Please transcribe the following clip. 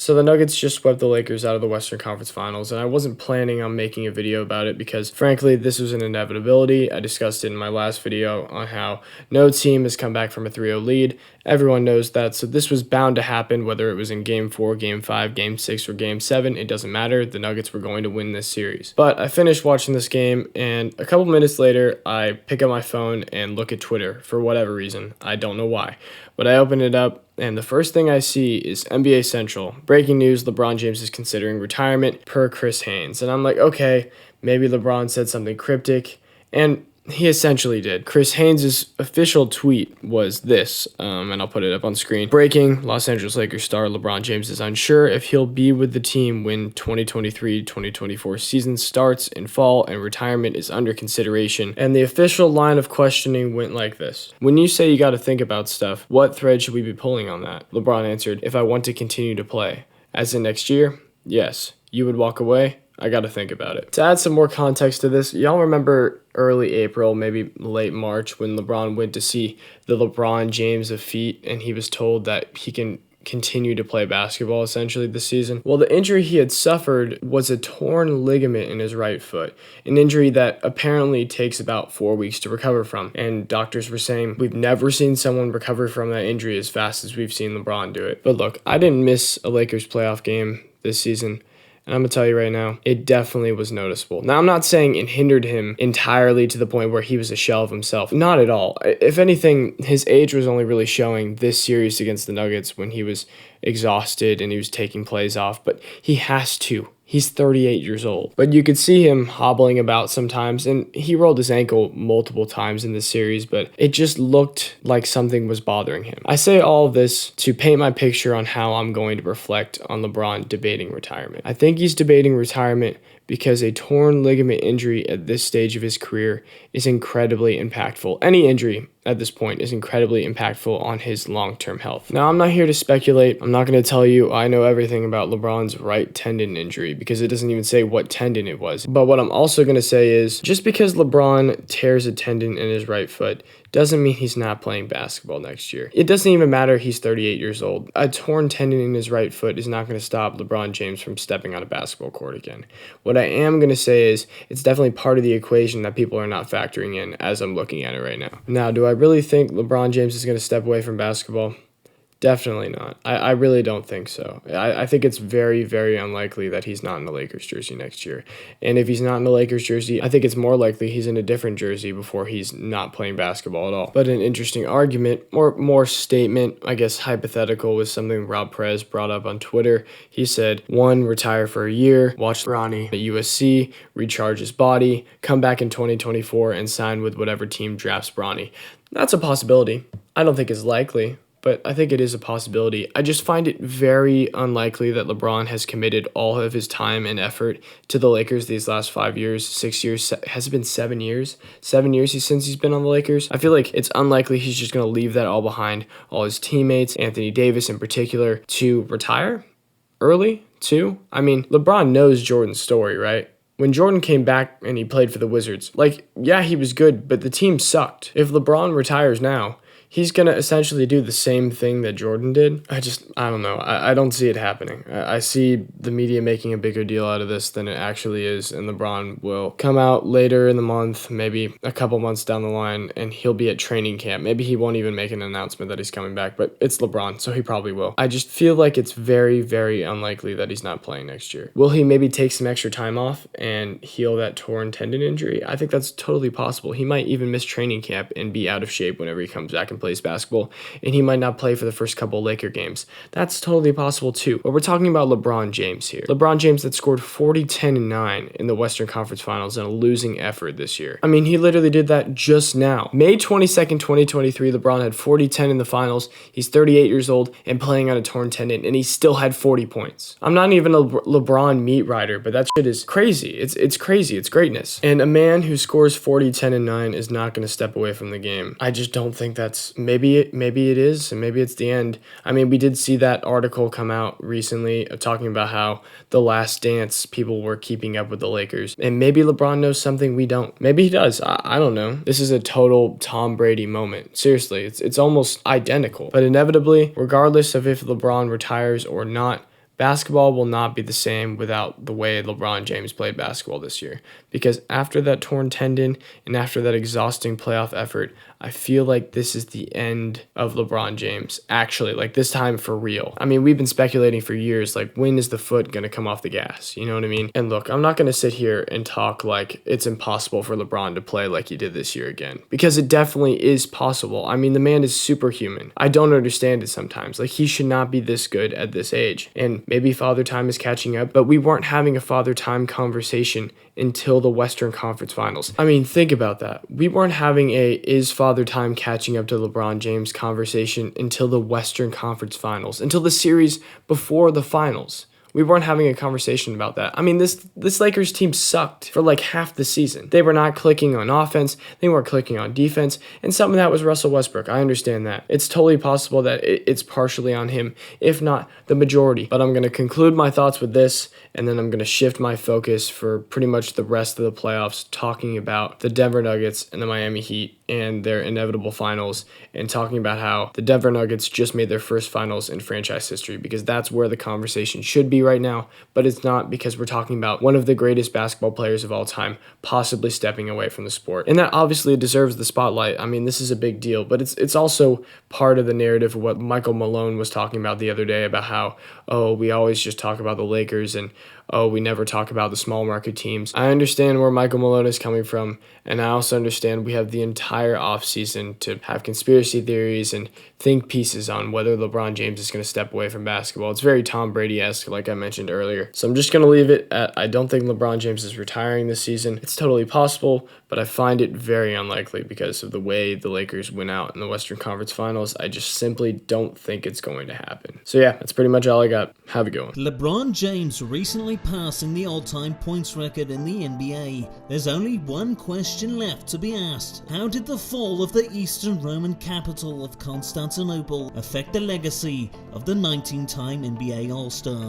So the Nuggets just swept the Lakers out of the Western Conference Finals, and I wasn't planning on making a video about it because, frankly, this was an inevitability. I discussed it in my last video on how no team has come back from a 3-0 lead. Everyone knows that, so this was bound to happen, whether it was in Game 4, Game 5, Game 6, or Game 7. It doesn't matter. The Nuggets were going to win this series. But I finished watching this game, and a couple minutes later, I pick up my phone and look at Twitter for whatever reason. I don't know why. But I open it up, and the first thing I see is NBA Central. Breaking news, LeBron James is considering retirement per Chris Haynes. And I'm like, okay, maybe LeBron said something cryptic. And he essentially did. Chris Haynes' official tweet was this, and I'll put it up on screen. Breaking, Los Angeles Lakers star LeBron James is unsure if he'll be with the team when 2023-2024 season starts in fall, and retirement is under consideration. And the official line of questioning went like this. When you say you got to think about stuff, what thread should we be pulling on that? LeBron answered, if I want to continue to play. As in next year? Yes. You would walk away? I got to think about it. To add some more context to this, y'all remember early April, maybe late March, when LeBron went to see the LeBron James of feet, and he was told that he can continue to play basketball essentially this season. Well, the injury he had suffered was a torn ligament in his right foot, an injury that apparently takes about 4 weeks to recover from. And doctors were saying, we've never seen someone recover from that injury as fast as we've seen LeBron do it. But look, I didn't miss a Lakers playoff game this season. And I'm going to tell you right now, it definitely was noticeable. Now, I'm not saying it hindered him entirely to the point where he was a shell of himself. Not at all. If anything, his age was only really showing this series against the Nuggets when he was exhausted and he was taking plays off. But he has to. He's 38 years old. But you could see him hobbling about sometimes, and he rolled his ankle multiple times in this series, but it just looked like something was bothering him. I say all of this to paint my picture on how I'm going to reflect on LeBron debating retirement. I think he's debating retirement because a torn ligament injury at this stage of his career is incredibly impactful. Any injury at this point is incredibly impactful on his long-term health. Now, I'm not here to speculate. I'm not going to tell you I know everything about LeBron's right tendon injury because it doesn't even say what tendon it was. But what I'm also going to say is just because LeBron tears a tendon in his right foot doesn't mean he's not playing basketball next year. It doesn't even matter he's 38 years old. A torn tendon in his right foot is not going to stop LeBron James from stepping on a basketball court again. What I am going to say is it's definitely part of the equation that people are not factoring in as I'm looking at it right now. Now, do I really think LeBron James is going to step away from basketball? Definitely not. I really don't think so. I think it's very, very unlikely that he's not in the Lakers jersey next year. And if he's not in the Lakers jersey, I think it's more likely he's in a different jersey before he's not playing basketball at all. But an interesting argument, or more statement, I guess hypothetical, was something Rob Perez brought up on Twitter. He said, 1, retire for a year, watch Bronny at USC, recharge his body, come back in 2024 and sign with whatever team drafts Bronny. That's a possibility. I don't think it's likely, but I think it is a possibility. I just find it very unlikely that LeBron has committed all of his time and effort to the Lakers these last 5 years, 6 years. Has it been 7 years? 7 years since he's been on the Lakers. I feel like it's unlikely he's just going to leave that all behind, all his teammates, Anthony Davis in particular, to retire early too. I mean, LeBron knows Jordan's story, right? When Jordan came back and he played for the Wizards, yeah, he was good, but the team sucked. If LeBron retires now, he's going to essentially do the same thing that Jordan did. I don't know. I don't see it happening. I see the media making a bigger deal out of this than it actually is, and LeBron will come out later in the month, maybe a couple months down the line, and he'll be at training camp. Maybe he won't even make an announcement that he's coming back, but it's LeBron, so he probably will. I just feel like it's very, very unlikely that he's not playing next year. Will he maybe take some extra time off and heal that torn tendon injury? I think that's totally possible. He might even miss training camp and be out of shape whenever he comes back and plays basketball, and he might not play for the first couple Laker games. That's totally possible too. But we're talking about LeBron James here. LeBron James that scored 40, 10, and 9 in the Western Conference Finals in a losing effort this year. I mean, he literally did that just now. May 22nd, 2023, LeBron had 40, 10 in the finals. He's 38 years old and playing on a torn tendon, and he still had 40 points. I'm not even a LeBron meat writer, but that shit is crazy. It's crazy. It's greatness. And a man who scores 40, 10, and 9 is not going to step away from the game. I just don't think that's maybe it is, and maybe it's the end. I mean, we did see that article come out recently talking about how The Last Dance people were keeping up with the Lakers, and maybe LeBron knows something we don't. Maybe he does. I don't know. This is a total Tom Brady moment. Seriously, it's almost identical. But inevitably, regardless of if LeBron retires or not, basketball will not be the same without the way LeBron James played basketball this year. Because after that torn tendon and after that exhausting playoff effort, I feel like this is the end of LeBron James. Actually, like this time for real. I mean, we've been speculating for years, like when is the foot going to come off the gas? You know what I mean? And look, I'm not going to sit here and talk like it's impossible for LeBron to play like he did this year again. Because it definitely is possible. I mean, the man is superhuman. I don't understand it sometimes. Like he should not be this good at this age. And maybe Father Time is catching up, but we weren't having a Father Time conversation until the Western Conference Finals. I mean, think about that. We weren't having a is Father Time catching up to LeBron James conversation until the Western Conference Finals, until the series before the finals. We weren't having a conversation about that. I mean, this Lakers team sucked for like half the season. They were not clicking on offense. They weren't clicking on defense. And some of that was Russell Westbrook. I understand that. It's totally possible that it's partially on him, if not the majority. But I'm going to conclude my thoughts with this, and then I'm going to shift my focus for pretty much the rest of the playoffs, talking about the Denver Nuggets and the Miami Heat and their inevitable finals, and talking about how the Denver Nuggets just made their first finals in franchise history, because that's where the conversation should be right now, but it's not, because we're talking about one of the greatest basketball players of all time possibly stepping away from the sport. And that obviously deserves the spotlight. I mean, this is a big deal, but it's also part of the narrative of what Michael Malone was talking about the other day, about how, oh, we always just talk about the Lakers and oh, we never talk about the small market teams. I understand where Michael Malone is coming from, and I also understand we have the entire offseason to have conspiracy theories and think pieces on whether LeBron James is going to step away from basketball. It's very Tom Brady-esque, like I mentioned earlier. So I'm just going to leave it at I don't think LeBron James is retiring this season. It's totally possible, but I find it very unlikely because of the way the Lakers went out in the Western Conference Finals. I just simply don't think it's going to happen. So yeah, that's pretty much all I got. Have a good one. LeBron James recently passing the all-time points record in the NBA. There's only one question left to be asked. How did the fall of the Eastern Roman capital of Constantinople affect the legacy of the 19-time NBA All-Star?